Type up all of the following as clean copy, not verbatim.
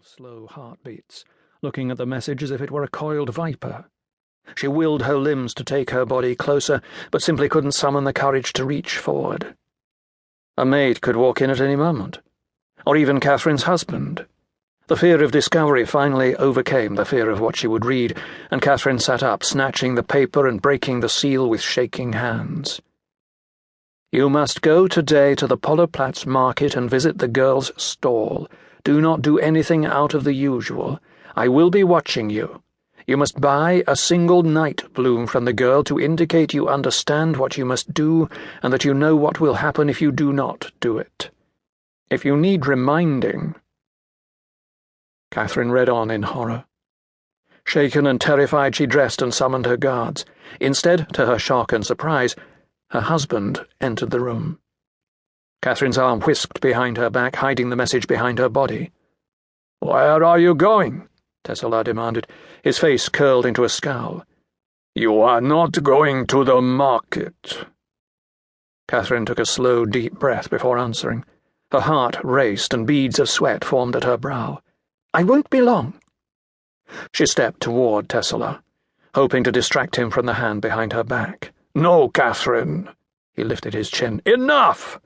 slow heartbeats, looking at the message as if it were a coiled viper. She willed her limbs to take her body closer, but simply couldn't summon the courage to reach forward. A maid could walk in at any moment, or even Catherine's husband. The fear of discovery finally overcame the fear of what she would read, and Catherine sat up, snatching the paper and breaking the seal with shaking hands. "You must go today to the Pollerplatz market and visit the girl's stall. Do not do anything out of the usual. I will be watching you. You must buy a single night bloom from the girl to indicate you understand what you must do and that you know what will happen if you do not do it. If you need reminding—" Catherine read on in horror. Shaken and terrified, she dressed and summoned her guards. Instead, to her shock and surprise, her husband entered the room. Catherine's arm whisked behind her back, hiding the message behind her body. "Where are you going?" Tesla demanded, his face curled into a scowl. "You are not going to the market." Catherine took a slow, deep breath before answering. Her heart raced and beads of sweat formed at her brow. "I won't be long." She stepped toward Tesla, hoping to distract him from the hand behind her back. "No, Catherine." He lifted his chin. "Enough!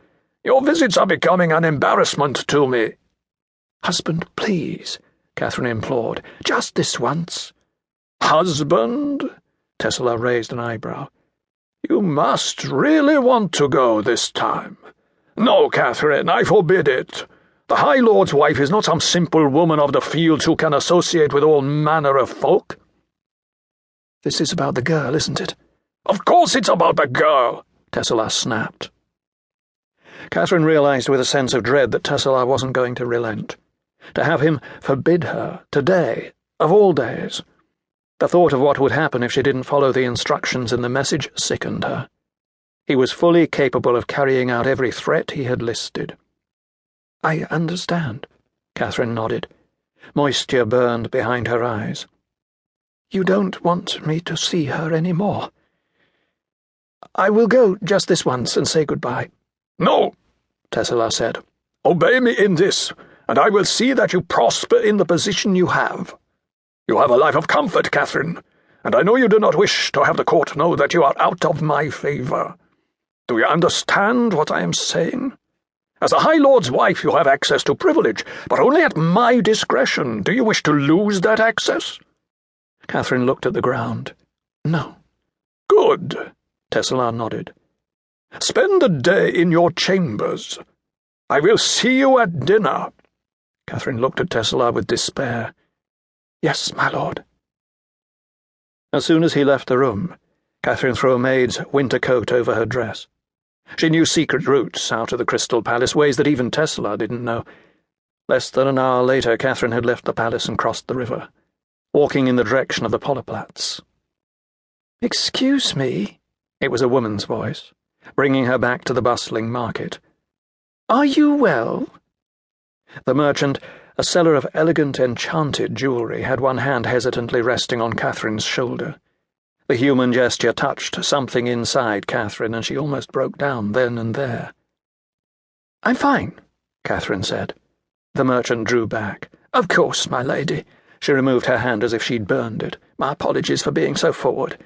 Your visits are becoming an embarrassment to me." "Husband, please," Catherine implored. "Just this once." "Husband?" Tesla raised an eyebrow. "You must really want to go this time." "No, Catherine, I forbid it. The High Lord's wife is not some simple woman of the fields who can associate with all manner of folk." "This is about the girl, isn't it?" "Of course it's about the girl," Tesla snapped. Catherine realized with a sense of dread that Tesla wasn't going to relent. To have him forbid her, today, of all days. The thought of what would happen if she didn't follow the instructions in the message sickened her. He was fully capable of carrying out every threat he had listed. "I understand," Catherine nodded. Moisture burned behind her eyes. "You don't want me to see her any more. I will go just this once and say goodbye." "No," Tesla said. "Obey me in this, and I will see that you prosper in the position you have. You have a life of comfort, Catherine, and I know you do not wish to have the court know that you are out of my favor. Do you understand what I am saying? As a High Lord's wife, you have access to privilege, but only at my discretion. Do you wish to lose that access?" Catherine looked at the ground. "No." "Good," Tesla nodded. "Spend the day in your chambers. I will see you at dinner." Catherine looked at Tesla with despair. "Yes, my lord." As soon as he left the room, Catherine threw a maid's winter coat over her dress. She knew secret routes out of the Crystal Palace, ways that even Tesla didn't know. Less than an hour later, Catherine had left the palace and crossed the river, walking in the direction of the Pollerplatz. "Excuse me," it was a woman's voice, bringing her back to the bustling market. "Are you well?" The merchant, a seller of elegant enchanted jewelry, had one hand hesitantly resting on Catherine's shoulder. The human gesture touched something inside Catherine, and she almost broke down then and there. "I'm fine," Catherine said. The merchant drew back. "Of course, my lady." She removed her hand as if she'd burned it. "My apologies for being so forward."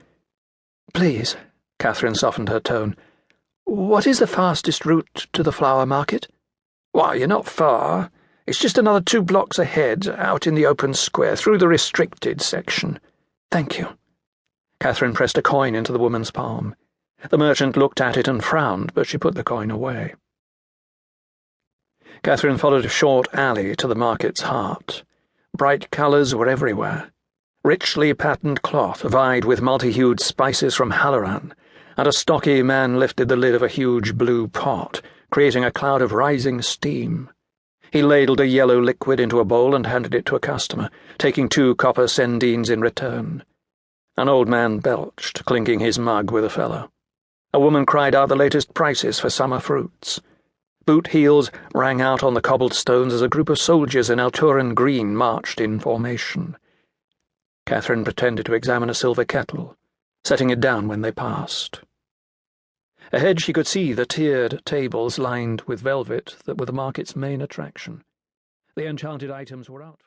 "Please," Catherine softened her tone. "What is the fastest route to the flower market?" "Why, you're not far. It's just another 2 blocks ahead, out in the open square, through the restricted section." "Thank you." Catherine pressed a coin into the woman's palm. The merchant looked at it and frowned, but she put the coin away. Catherine followed a short alley to the market's heart. Bright colours were everywhere. Richly patterned cloth vied with multi-hued spices from Halloran, and a stocky man lifted the lid of a huge blue pot, creating a cloud of rising steam. He ladled a yellow liquid into a bowl and handed it to a customer, taking 2 copper cendines in return. An old man belched, clinking his mug with a fellow. A woman cried out the latest prices for summer fruits. Boot heels rang out on the cobbled stones as a group of soldiers in Alturan green marched in formation. Catherine pretended to examine a silver kettle, setting it down when they passed. Ahead she could see the tiered tables lined with velvet that were the market's main attraction. The enchanted items were out.